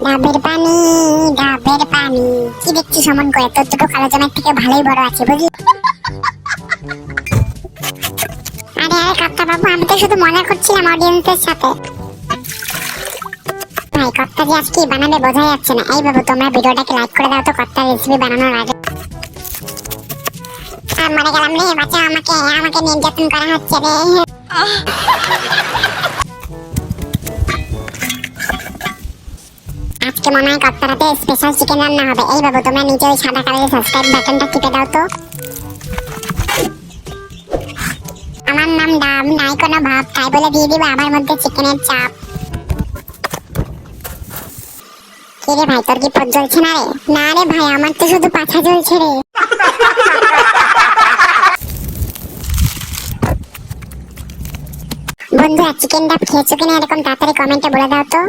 ডাবের পানি, ডাবের পানি। কি দেখছিস অমন করে? তোর দুটো কালো জামার থেকে ভালোই বড় আছে বুঝলি। আরে আরে কর্তা বাবু, আমি তো শুধু মজা করছিলাম অডিয়েন্সের সাথে। ভাই কর্তা যে আজকে বানাবে বোঝা যাচ্ছে না। এই বাবু, তোমরা ভিডিওটাকে লাইক করে দাও তো কর্তার রেসিপি বানানোর আগে। মরে গেলাম রে, বাঁচাও আমাকে, আমাকে নির্যাতন করা হচ্ছে রে। আজকে মনে হয় কর্তারাতে স্পেশাল চিকেন রান্না হবে। এই বাবু, তোমরা নিচে ওই সাদা কালারের সাবস্ক্রাইব বাটনটা টিপে দাও তো। আমার নাম ডাব, নাই কোনো ভাব, তাই বলে দিয়ে দিবে আমার মধ্যে চিকেনের চাপ। কি রে ভাই, তোর কি পথ জ্বলছে না রে? না রে ভাই, আমার তো শুধু পাছা জ্বলছে রে। বন্ধুরা, চিকেন ডাব খেয়েছো কিনা এরকম তাড়াতাড়ি কমেন্টে বলে দাও তো।